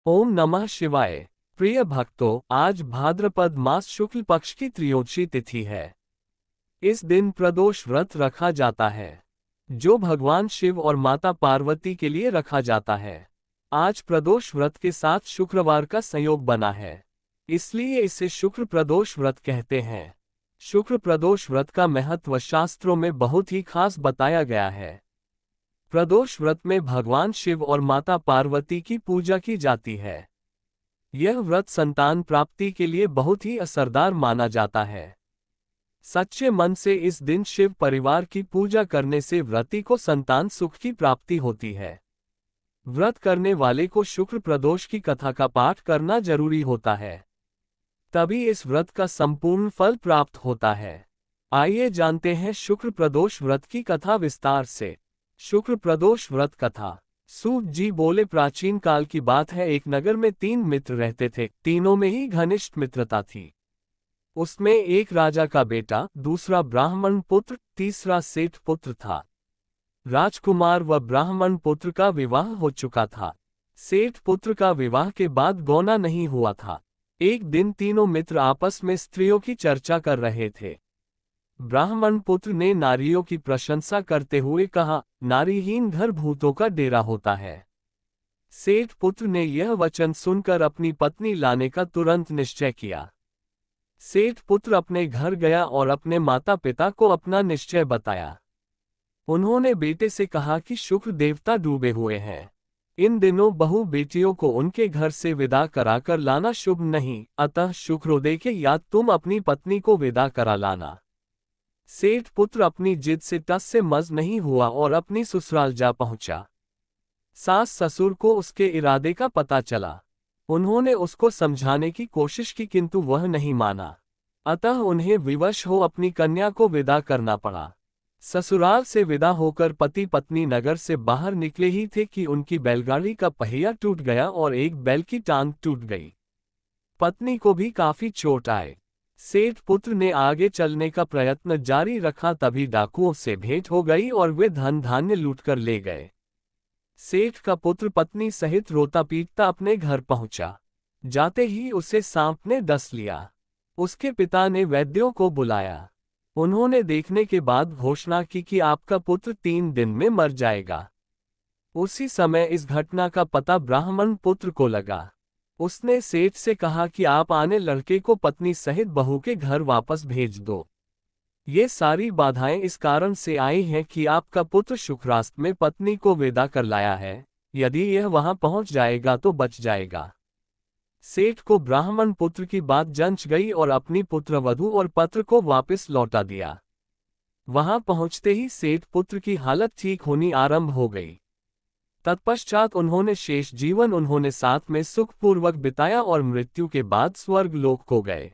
ओम नमः शिवाय। प्रिय भक्तों, आज भाद्रपद मास शुक्ल पक्ष की त्रयोदशी तिथि है। इस दिन प्रदोष व्रत रखा जाता है, जो भगवान शिव और माता पार्वती के लिए रखा जाता है। आज प्रदोष व्रत के साथ शुक्रवार का संयोग बना है, इसलिए इसे शुक्र प्रदोष व्रत कहते हैं। शुक्र प्रदोष व्रत का महत्व शास्त्रों में बहुत ही खास बताया गया है। प्रदोष व्रत में भगवान शिव और माता पार्वती की पूजा की जाती है। यह व्रत संतान प्राप्ति के लिए बहुत ही असरदार माना जाता है। सच्चे मन से इस दिन शिव परिवार की पूजा करने से व्रती को संतान सुख की प्राप्ति होती है। व्रत करने वाले को शुक्र प्रदोष की कथा का पाठ करना जरूरी होता है, तभी इस व्रत का संपूर्ण फल प्राप्त होता है। आइए जानते हैं शुक्र प्रदोष व्रत की कथा विस्तार से। शुक्र प्रदोष व्रत कथा। सूत जी बोले, प्राचीन काल की बात है, एक नगर में 3 मित्र रहते थे। तीनों में ही घनिष्ठ मित्रता थी। उसमें एक राजा का बेटा, दूसरा ब्राह्मण पुत्र, तीसरा सेठ पुत्र था। राजकुमार व ब्राह्मण पुत्र का विवाह हो चुका था। सेठ पुत्र का विवाह के बाद गौना नहीं हुआ था। एक दिन तीनों मित्र आपस में स्त्रियों की चर्चा कर रहे थे। ब्राह्मण पुत्र ने नारियों की प्रशंसा करते हुए कहा, नारीहीन घर भूतों का डेरा होता है। सेठ पुत्र ने यह वचन सुनकर अपनी पत्नी लाने का तुरंत निश्चय किया। सेठ पुत्र अपने घर गया और अपने माता पिता को अपना निश्चय बताया। उन्होंने बेटे से कहा कि शुक्र देवता डूबे हुए हैं। इन दिनों बहू बेटियों को उनके घर से विदा कराकर लाना शुभ नहीं, अतः शुक्रोदय के याद तुम अपनी पत्नी को विदा करा लाना। सेठ पुत्र अपनी जिद से टस से मज नहीं हुआ और अपनी ससुराल जा पहुंचा। सास ससुर को उसके इरादे का पता चला। उन्होंने उसको समझाने की कोशिश की, किंतु वह नहीं माना। अतः उन्हें विवश हो अपनी कन्या को विदा करना पड़ा। ससुराल से विदा होकर पति पत्नी नगर से बाहर निकले ही थे कि उनकी बैलगाड़ी का पहिया टूट गया और एक बैल की टांग टूट गई। पत्नी को भी काफी चोट आई। सेठ पुत्र ने आगे चलने का प्रयत्न जारी रखा, तभी डाकुओं से भेंट हो गई और वे धन धान्य लूटकर ले गए। सेठ का पुत्र पत्नी सहित रोता पीटता अपने घर पहुंचा। जाते ही उसे सांप ने डस लिया। उसके पिता ने वैद्यों को बुलाया। उन्होंने देखने के बाद घोषणा की कि आपका पुत्र 3 दिन में मर जाएगा। उसी समय इस घटना का पता ब्राह्मण पुत्र को लगा। उसने सेठ से कहा कि आप आने लड़के को पत्नी सहित बहू के घर वापस भेज दो। ये सारी बाधाएं इस कारण से आई हैं कि आपका पुत्र शुक्रास्त में पत्नी को विदा कर लाया है। यदि यह वहां पहुंच जाएगा तो बच जाएगा। सेठ को ब्राह्मण पुत्र की बात जंच गई और अपनी पुत्रवधू और पत्र को वापस लौटा दिया। वहां पहुंचते ही सेठ पुत्र की हालत ठीक होनी आरंभ हो गई। तत्पश्चात उन्होंने शेष जीवन उन्होंने साथ में सुखपूर्वक बिताया और मृत्यु के बाद स्वर्ग लोक को गए।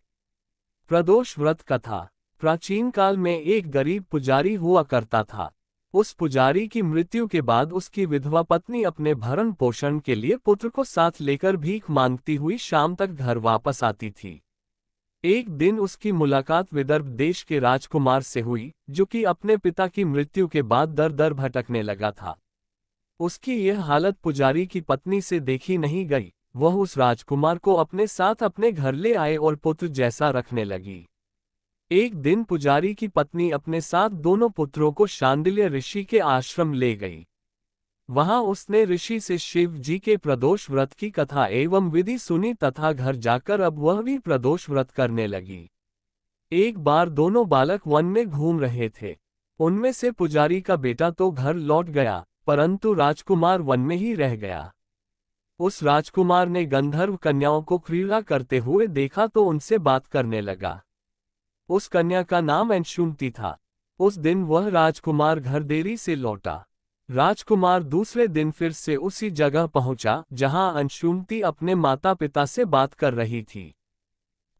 प्रदोष व्रत कथा। प्राचीन काल में एक गरीब पुजारी हुआ करता था। उस पुजारी की मृत्यु के बाद उसकी विधवा पत्नी अपने भरण पोषण के लिए पुत्र को साथ लेकर भीख मांगती हुई शाम तक घर वापस आती थी। एक दिन उसकी मुलाकात विदर्भ देश के राजकुमार से हुई, जो कि अपने पिता की मृत्यु के बाद दर दर भटकने लगा था। उसकी यह हालत पुजारी की पत्नी से देखी नहीं गई। वह उस राजकुमार को अपने साथ अपने घर ले आए और पुत्र जैसा रखने लगी। एक दिन पुजारी की पत्नी अपने साथ दोनों पुत्रों को शांडिल्य ऋषि के आश्रम ले गई। वहां उसने ऋषि से शिव जी के प्रदोष व्रत की कथा एवं विधि सुनी तथा घर जाकर अब वह भी प्रदोष व्रत करने लगी। एक बार दोनों बालक वन में घूम रहे थे। उनमें से पुजारी का बेटा तो घर लौट गया, परंतु राजकुमार वन में ही रह गया। उस राजकुमार ने गंधर्व कन्याओं को क्रीड़ा करते हुए देखा तो उनसे बात करने लगा। उस कन्या का नाम अंशुमति था। उस दिन वह राजकुमार घर देरी से लौटा। राजकुमार दूसरे दिन फिर से उसी जगह पहुंचा जहां अंशुमति अपने माता पिता से बात कर रही थी।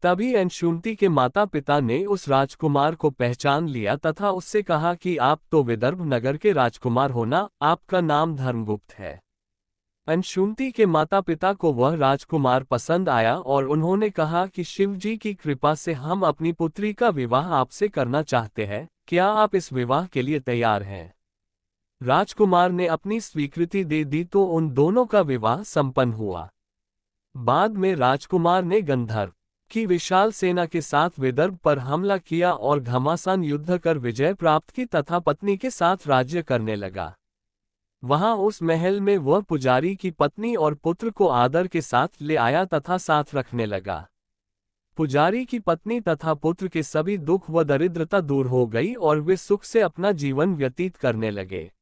तभी अंशुमति के माता पिता ने उस राजकुमार को पहचान लिया तथा उससे कहा कि आप तो विदर्भ नगर के राजकुमार हो ना, आपका नाम धर्मगुप्त है। अंशुमति के माता पिता को वह राजकुमार पसंद आया और उन्होंने कहा कि शिव जी की कृपा से हम अपनी पुत्री का विवाह आपसे करना चाहते हैं, क्या आप इस विवाह के लिए तैयार हैं? राजकुमार ने अपनी स्वीकृति दे दी तो उन दोनों का विवाह संपन्न हुआ। बाद में राजकुमार ने गंधर्व की विशाल सेना के साथ विदर्भ पर हमला किया और घमासान युद्ध कर विजय प्राप्त की तथा पत्नी के साथ राज्य करने लगा। वहां उस महल में वह पुजारी की पत्नी और पुत्र को आदर के साथ ले आया तथा साथ रखने लगा। पुजारी की पत्नी तथा पुत्र के सभी दुख व दरिद्रता दूर हो गई और वे सुख से अपना जीवन व्यतीत करने लगे।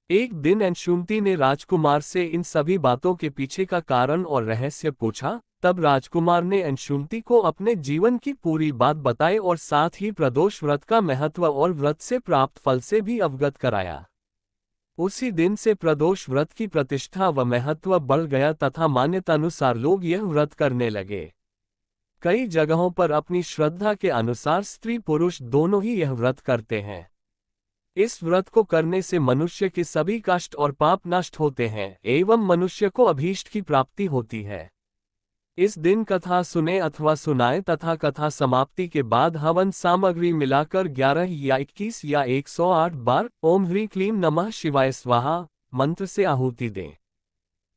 एक दिन अंशुमति ने राजकुमार से इन सभी बातों के पीछे का कारण और रहस्य पूछा। तब राजकुमार ने अंशुमति को अपने जीवन की पूरी बात बताई और साथ ही प्रदोष व्रत का महत्व और व्रत से प्राप्त फल से भी अवगत कराया। उसी दिन से प्रदोष व्रत की प्रतिष्ठा व महत्व बढ़ गया तथा मान्यतानुसार लोग यह व्रत करने लगे। कई जगहों पर अपनी श्रद्धा के अनुसार स्त्री पुरुष दोनों ही यह व्रत करते हैं। इस व्रत को करने से मनुष्य के सभी कष्ट और पाप नष्ट होते हैं एवं मनुष्य को अभीष्ट की प्राप्ति होती है। इस दिन कथा सुने अथवा सुनाए तथा कथा समाप्ति के बाद हवन सामग्री मिलाकर 11 या 21 या 108 बार ओम ह्रीं क्लीं नमः शिवाय स्वाहा मंत्र से आहुति दें।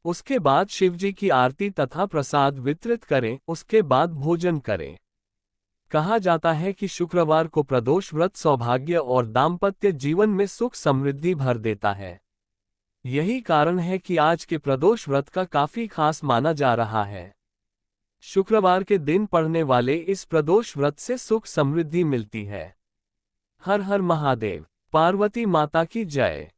उसके बाद शिवजी की आरती तथा प्रसाद वितरित करें। उसके बाद भोजन करें। कहा जाता है कि शुक्रवार को प्रदोष व्रत सौभाग्य और दाम्पत्य जीवन में सुख समृद्धि भर देता है। यही कारण है कि आज के प्रदोष व्रत का काफी खास माना जा रहा है। शुक्रवार के दिन पढ़ने वाले इस प्रदोष व्रत से सुख समृद्धि मिलती है। हर हर महादेव। पार्वती माता की जय।